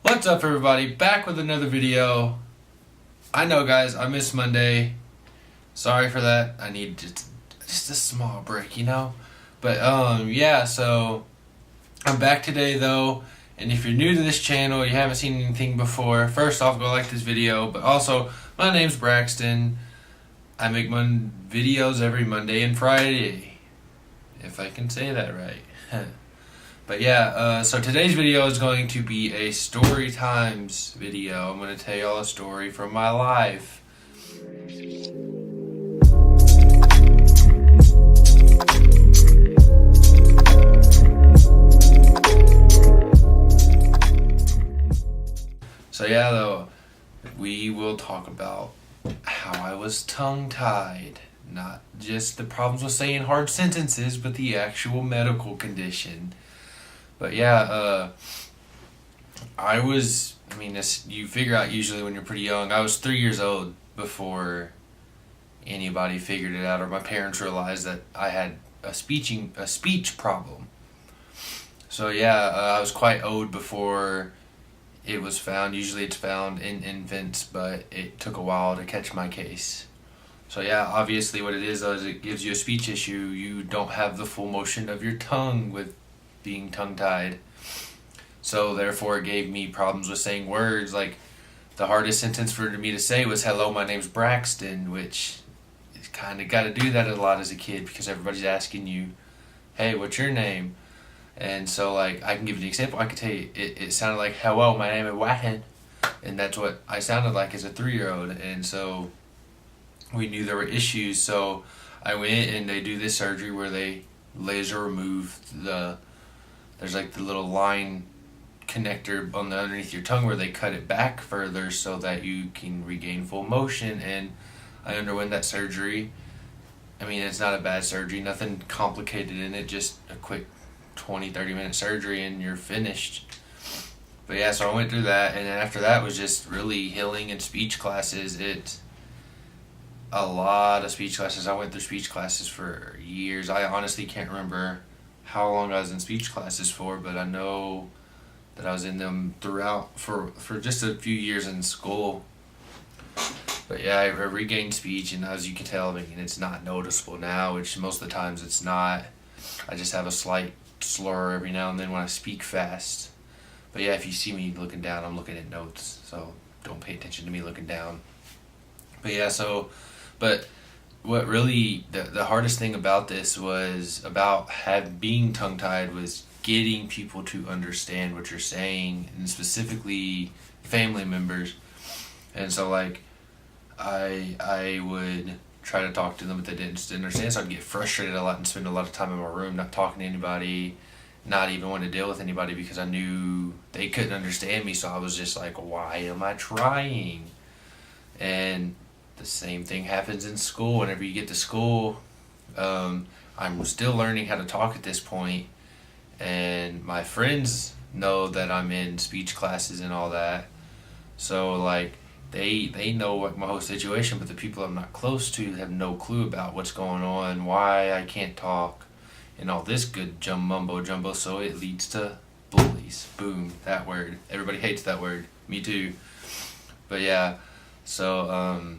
What's up, everybody? Back with another video. I know, guys, I missed Monday. Sorry for that. I need just a small break. But yeah. So I'm back today though, and if you're new to this channel, you haven't seen anything before. First off, go like this video. But also, my name's Braxton. I make videos every Monday and Friday, if I can say that right. But yeah, so today's video is going to be a story times video. I'm going to tell y'all a story from my life. So yeah, though, we will talk about how I was tongue-tied. Not just the problems with saying hard sentences, but the actual medical condition. But yeah, you figure out usually when you're pretty young. I was 3 years old before anybody figured it out, or my parents realized that I had a speech problem. So yeah, I was quite old before it was found. Usually it's found in infants, but it took a while to catch my case. So yeah, obviously what it is though is it gives you a speech issue. You don't have the full motion of your tongue with being tongue-tied. So therefore it gave me problems with saying words. Like, the hardest sentence for me to say was, "Hello, my name's Braxton," which is kind of got to do that a lot as a kid because everybody's asking you, "Hey, what's your name?" And so, like, I can give you an example. I could tell you, it sounded like, "Hello, my name is Wahan," and that's what I sounded like as a 3-year-old. And so we knew there were issues. So I went and they do this surgery where they laser remove there's like the little line connector on the underneath your tongue where they cut it back further so that you can regain full motion. And I underwent that surgery. I mean, it's not a bad surgery, nothing complicated in it, just a quick 20-30 minute surgery and you're finished. But yeah, so I went through that, and then after that was just really healing and speech classes. It's a lot of speech classes. I went through speech classes for years. I honestly can't remember how long I was in speech classes for, but I know that I was in them throughout for just a few years in school. But yeah, I regained speech, and as you can tell, I mean, it's not noticeable now, which most of the times it's not. I just have a slight slur every now and then when I speak fast. But yeah, if you see me looking down, I'm looking at notes, so don't pay attention to me looking down. But yeah, but what really the hardest thing about this was about being tongue-tied was getting people to understand what you're saying, and specifically family members. And so, like, I would try to talk to them, but they didn't understand, so I'd get frustrated a lot and spend a lot of time in my room not talking to anybody, not even wanting to deal with anybody because I knew they couldn't understand me. So I was just like, why am I trying? And the same thing happens in school. Whenever you get to school, I'm still learning how to talk at this point, and my friends know that I'm in speech classes and all that. So, like, they know what my whole situation, but the people I'm not close to have no clue about what's going on, why I can't talk, and all this good mumbo jumbo. So it leads to bullies. Boom, that word. Everybody hates that word. Me too. But yeah, so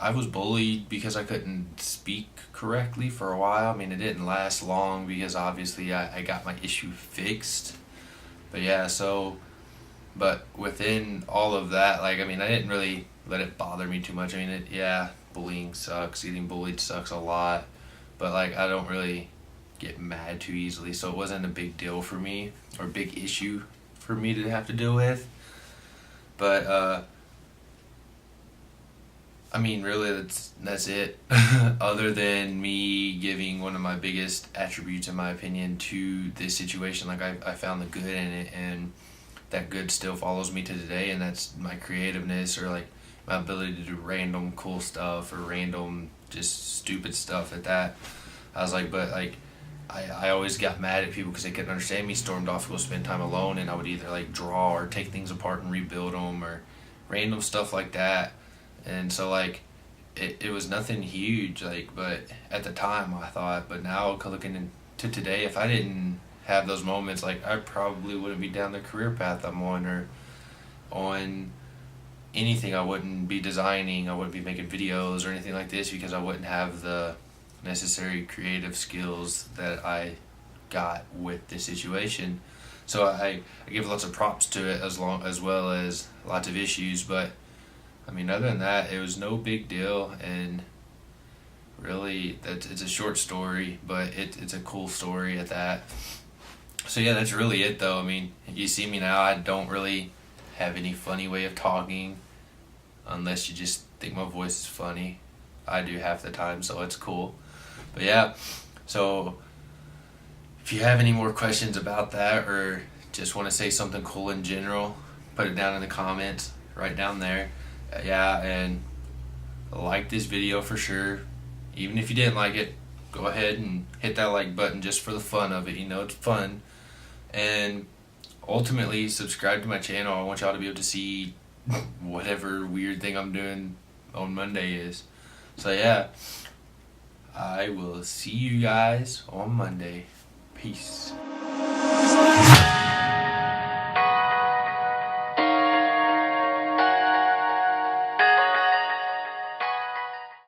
I was bullied because I couldn't speak correctly for a while. I mean, it didn't last long because obviously I got my issue fixed. But yeah, but within all of that, like, I mean, I didn't really let it bother me too much. I mean, bullying sucks. Getting bullied sucks a lot. But, like, I don't really get mad too easily. So it wasn't a big deal for me, or a big issue for me to have to deal with. But, I mean, really, that's it. Other than me giving one of my biggest attributes, in my opinion, to this situation, like, I found the good in it, and that good still follows me to today, and that's my creativeness, or, like, my ability to do random cool stuff, or random just stupid stuff at that. I was like, but, like, I always got mad at people because they couldn't understand me, stormed off to go spend time alone, and I would either, like, draw or take things apart and rebuild them, or random stuff like that. And so, like, it was nothing huge, like, but at the time I thought. But now, looking into today, if I didn't have those moments, like I probably wouldn't be down the career path I'm on, or on anything. I wouldn't be designing, I wouldn't be making videos or anything like this, because I wouldn't have the necessary creative skills that I got with this situation. So I give lots of props to it, as well as lots of issues, but I mean, other than that, it was no big deal. And really, it's a short story, but it's a cool story at that. So yeah, that's really it though. I mean, you see me now, I don't really have any funny way of talking, unless you just think my voice is funny. I do half the time, so it's cool. But yeah, so if you have any more questions about that, or just want to say something cool in general, put it down in the comments right down there. Yeah, and like this video for sure. Even if you didn't like it, go ahead and hit that like button just for the fun of it. You know, it's fun. And ultimately, subscribe to my channel. I want y'all to be able to see whatever weird thing I'm doing on Monday is. So yeah, I will see you guys on Monday. Peace.